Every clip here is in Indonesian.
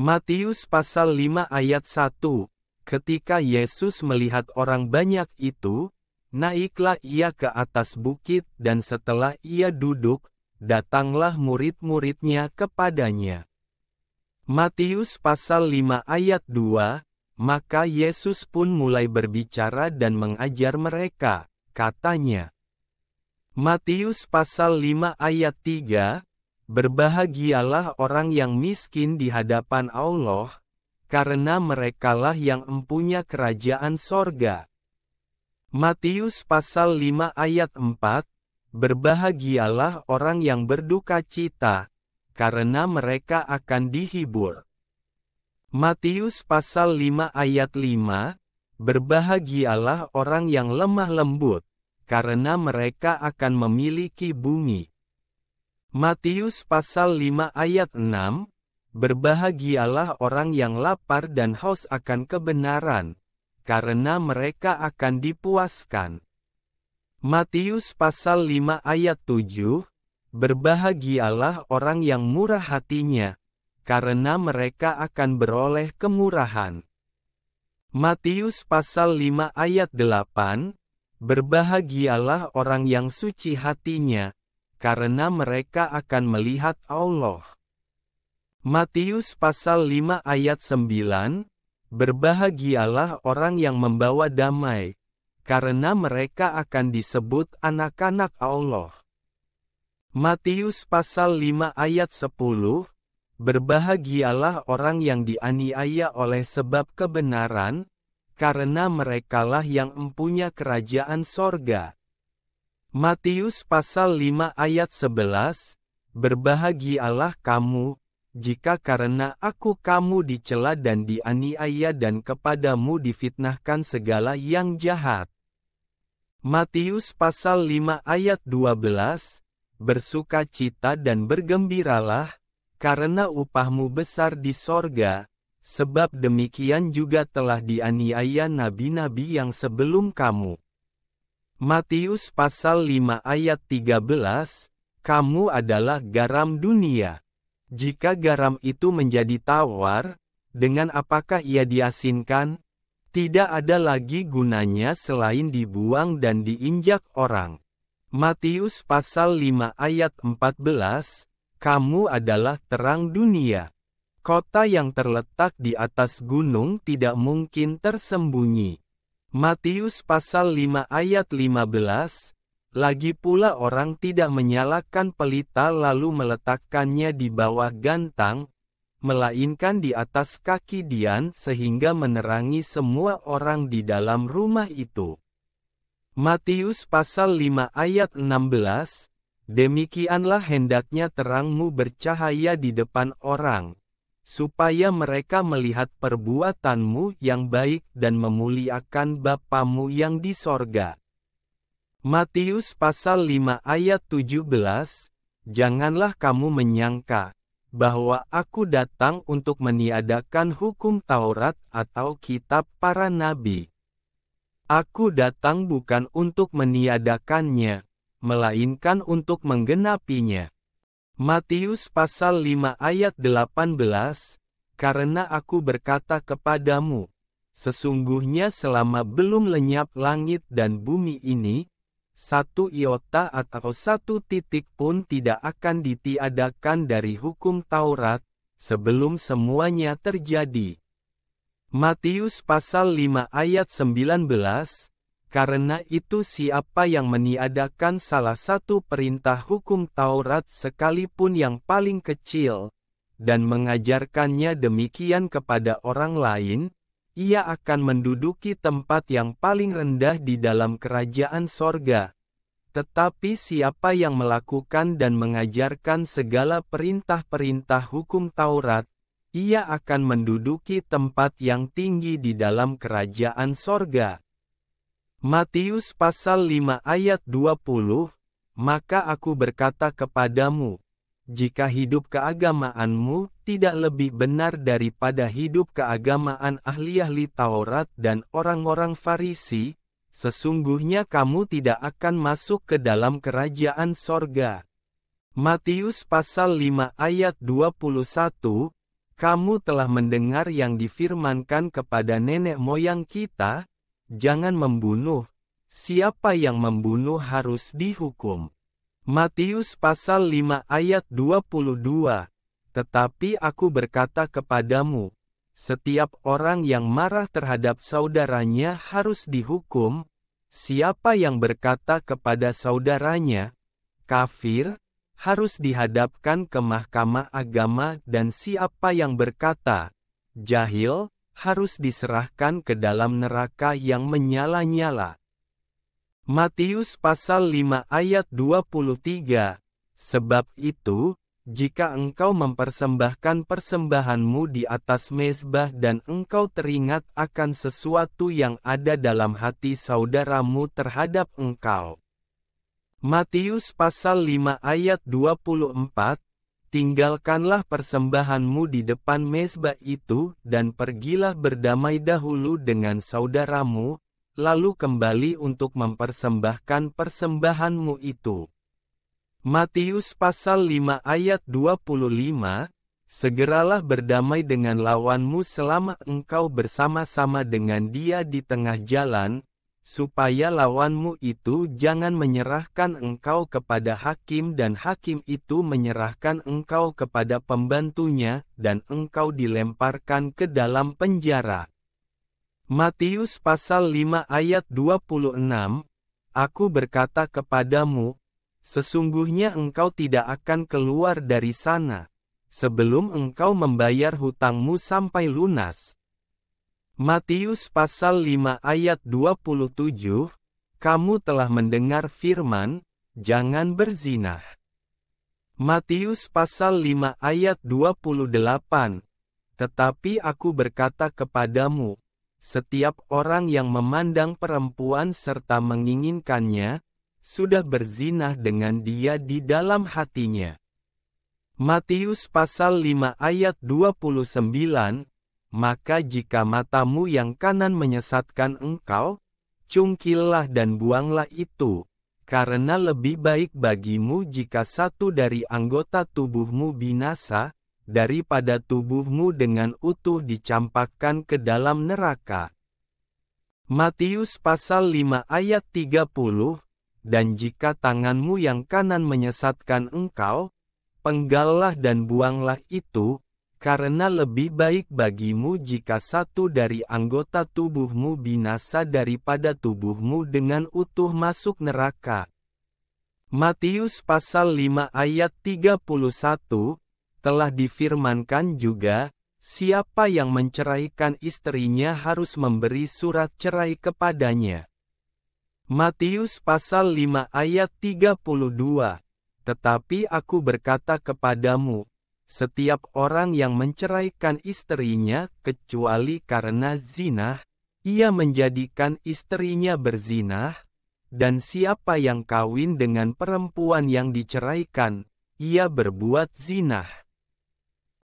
Matius pasal 5 ayat 1. Ketika Yesus melihat orang banyak itu, naiklah ia ke atas bukit dan setelah ia duduk, datanglah murid-muridnya kepadanya. Matius pasal 5 ayat 2, maka Yesus pun mulai berbicara dan mengajar mereka, katanya. Matius pasal 5 ayat 3, berbahagialah orang yang miskin di hadapan Allah, karena merekalah yang empunya kerajaan sorga. Matius pasal 5 ayat 4, berbahagialah orang yang berduka cita, karena mereka akan dihibur. Matius pasal 5 ayat 5, berbahagialah orang yang lemah lembut, karena mereka akan memiliki bumi. Matius pasal 5 ayat 6, berbahagialah orang yang lapar dan haus akan kebenaran, karena mereka akan dipuaskan. Matius pasal 5 ayat 7, berbahagialah orang yang murah hatinya, karena mereka akan beroleh kemurahan. Matius pasal 5 ayat 8, berbahagialah orang yang suci hatinya, karena mereka akan melihat Allah. Matius pasal 5 ayat 9, berbahagialah orang yang membawa damai, karena mereka akan disebut anak-anak Allah. Matius pasal 5 ayat 10, berbahagialah orang yang dianiaya oleh sebab kebenaran, karena merekalah yang empunya kerajaan sorga. Matius pasal 5 ayat 11, berbahagialah kamu, jika karena aku kamu dicela dan dianiaya dan kepadamu difitnahkan segala yang jahat. Matius pasal 5 ayat 12, bersukacita dan bergembiralah, karena upahmu besar di sorga, sebab demikian juga telah dianiaya nabi-nabi yang sebelum kamu. Matius pasal 5 ayat 13, kamu adalah garam dunia. Jika garam itu menjadi tawar, dengan apakah ia diasinkan? Tidak ada lagi gunanya selain dibuang dan diinjak orang. Matius pasal 5 ayat 14, kamu adalah terang dunia. Kota yang terletak di atas gunung tidak mungkin tersembunyi. Matius pasal 5 ayat 15, lagi pula orang tidak menyalakan pelita lalu meletakkannya di bawah gantang, melainkan di atas kaki dian sehingga menerangi semua orang di dalam rumah itu. Matius pasal 5 ayat 16, demikianlah hendaknya terangmu bercahaya di depan orang, supaya mereka melihat perbuatanmu yang baik dan memuliakan Bapamu yang di sorga. Matius pasal 5 ayat 17, janganlah kamu menyangka, bahwa aku datang untuk meniadakan hukum Taurat atau kitab para nabi. Aku datang bukan untuk meniadakannya, melainkan untuk menggenapinya. Matius pasal 5 ayat 18, karena aku berkata kepadamu, sesungguhnya selama belum lenyap langit dan bumi ini, satu iota atau satu titik pun tidak akan ditiadakan dari hukum Taurat, sebelum semuanya terjadi. Matius pasal 5 ayat 19, karena itu siapa yang meniadakan salah satu perintah hukum Taurat sekalipun yang paling kecil, dan mengajarkannya demikian kepada orang lain, ia akan menduduki tempat yang paling rendah di dalam kerajaan sorga. Tetapi siapa yang melakukan dan mengajarkan segala perintah-perintah hukum Taurat, ia akan menduduki tempat yang tinggi di dalam kerajaan sorga. Matius pasal 5 ayat 20, maka aku berkata kepadamu, jika hidup keagamaanmu tidak lebih benar daripada hidup keagamaan ahli-ahli Taurat dan orang-orang Farisi, sesungguhnya kamu tidak akan masuk ke dalam kerajaan sorga. Matius pasal 5 ayat 21, Kamu telah mendengar yang difirmankan kepada nenek moyang kita, jangan membunuh, siapa yang membunuh harus dihukum. Matius pasal 5 ayat 22. Tetapi aku berkata kepadamu, setiap orang yang marah terhadap saudaranya harus dihukum. Siapa yang berkata kepada saudaranya, kafir, harus dihadapkan ke mahkamah agama, dan siapa yang berkata, jahil, harus diserahkan ke dalam neraka yang menyala-nyala. Matius pasal 5 ayat 23. Sebab itu, jika engkau mempersembahkan persembahanmu di atas mezbah dan engkau teringat akan sesuatu yang ada dalam hati saudaramu terhadap engkau. Matius pasal 5 ayat 24, tinggalkanlah persembahanmu di depan mezbah itu dan pergilah berdamai dahulu dengan saudaramu, lalu kembali untuk mempersembahkan persembahanmu itu. Matius pasal 5 ayat 25, segeralah berdamai dengan lawanmu selama engkau bersama-sama dengan dia di tengah jalan, supaya lawanmu itu jangan menyerahkan engkau kepada hakim dan hakim itu menyerahkan engkau kepada pembantunya dan engkau dilemparkan ke dalam penjara. Matius pasal 5 ayat 26, aku berkata kepadamu, sesungguhnya engkau tidak akan keluar dari sana, sebelum engkau membayar hutangmu sampai lunas. Matius pasal 5 ayat 27, kamu telah mendengar firman, jangan berzinah. Matius pasal 5 ayat 28, tetapi aku berkata kepadamu, setiap orang yang memandang perempuan serta menginginkannya, sudah berzinah dengan dia di dalam hatinya. Matius pasal 5 ayat 29, maka jika matamu yang kanan menyesatkan engkau, cungkillah dan buanglah itu, karena lebih baik bagimu jika satu dari anggota tubuhmu binasa, daripada tubuhmu dengan utuh dicampakkan ke dalam neraka. Matius pasal 5 ayat 30, dan jika tanganmu yang kanan menyesatkan engkau, penggallah dan buanglah itu, karena lebih baik bagimu jika satu dari anggota tubuhmu binasa daripada tubuhmu dengan utuh masuk neraka. Matius pasal 5 ayat 31, telah difirmankan juga, siapa yang menceraikan istrinya harus memberi surat cerai kepadanya. Matius pasal 5 ayat 32, tetapi aku berkata kepadamu, setiap orang yang menceraikan istrinya kecuali karena zinah, ia menjadikan istrinya berzinah, dan siapa yang kawin dengan perempuan yang diceraikan, ia berbuat zinah.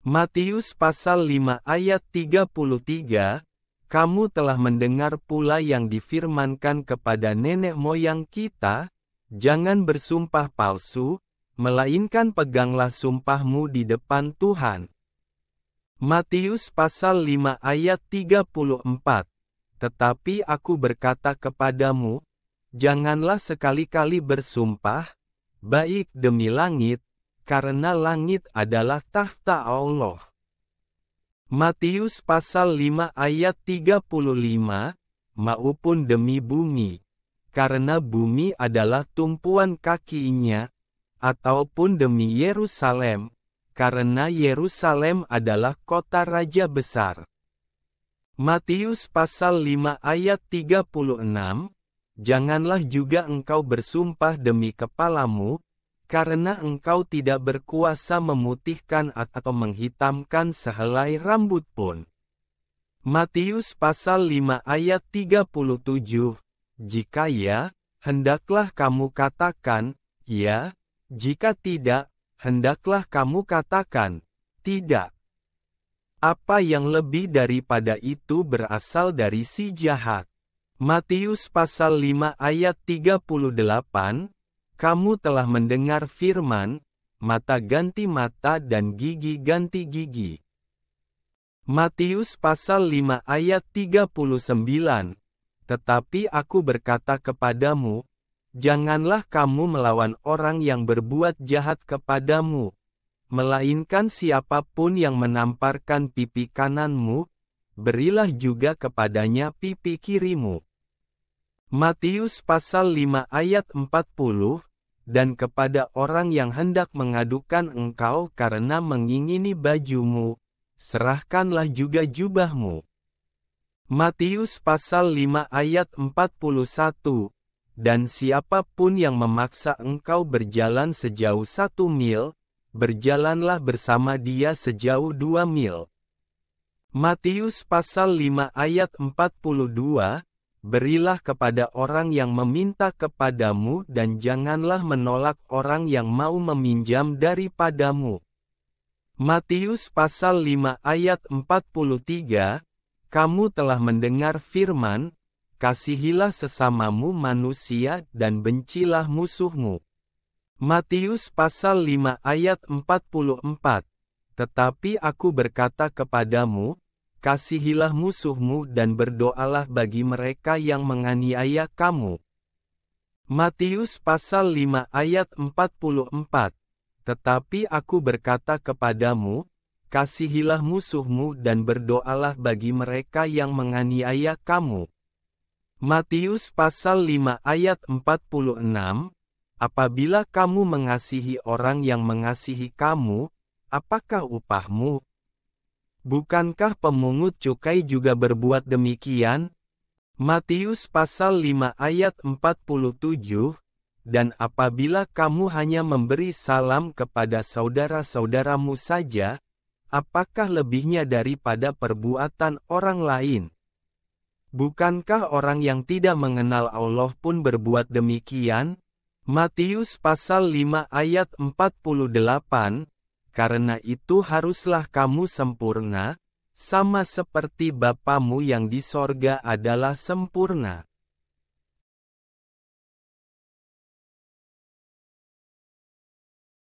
Matius pasal 5 ayat 33, kamu telah mendengar pula yang difirmankan kepada nenek moyang kita, jangan bersumpah palsu, melainkan peganglah sumpahmu di depan Tuhan. Matius pasal 5 ayat 34, tetapi aku berkata kepadamu, janganlah sekali-kali bersumpah, baik demi langit, karena langit adalah takhta Allah. Matius pasal 5 ayat 35, maupun demi bumi, karena bumi adalah tumpuan kakinya, ataupun demi Yerusalem, karena Yerusalem adalah kota raja besar. Matius pasal 5 ayat 36, janganlah juga engkau bersumpah demi kepalamu, karena engkau tidak berkuasa memutihkan atau menghitamkan sehelai rambut pun. Matius pasal 5 ayat 37, jika ya, hendaklah kamu katakan, ya, jika tidak, hendaklah kamu katakan, tidak. Apa yang lebih daripada itu berasal dari si jahat. Matius pasal 5 ayat 38, kamu telah mendengar firman, mata ganti mata dan gigi ganti gigi. Matius pasal 5 ayat 39. Tetapi aku berkata kepadamu, janganlah kamu melawan orang yang berbuat jahat kepadamu, melainkan siapapun yang menamparkan pipi kananmu, berilah juga kepadanya pipi kirimu. Matius pasal 5 ayat 40. Dan kepada orang yang hendak mengadukan engkau karena mengingini bajumu, serahkanlah juga jubahmu. Matius pasal 5 ayat 41. Dan siapapun yang memaksa engkau berjalan sejauh 1 mil, berjalanlah bersama dia sejauh 2 mil. Matius pasal 5 ayat 42. Berilah kepada orang yang meminta kepadamu dan janganlah menolak orang yang mau meminjam daripadamu. Matius pasal 5 ayat 43. Kamu telah mendengar firman, kasihilah sesamamu manusia dan bencilah musuhmu. Matius pasal 5 ayat 44. Tetapi aku berkata kepadamu, kasihilah musuhmu dan berdoalah bagi mereka yang menganiaya kamu. Matius pasal 5 ayat 44. Tetapi aku berkata kepadamu, kasihilah musuhmu dan berdoalah bagi mereka yang menganiaya kamu. Matius pasal 5 ayat 46. Apabila kamu mengasihi orang yang mengasihi kamu, apakah upahmu? Bukankah pemungut cukai juga berbuat demikian? Matius pasal 5 ayat 47. Dan apabila kamu hanya memberi salam kepada saudara-saudaramu saja, apakah lebihnya daripada perbuatan orang lain? Bukankah orang yang tidak mengenal Allah pun berbuat demikian? Matius pasal 5 ayat 48. Karena itu haruslah kamu sempurna, sama seperti Bapamu yang di sorga adalah sempurna.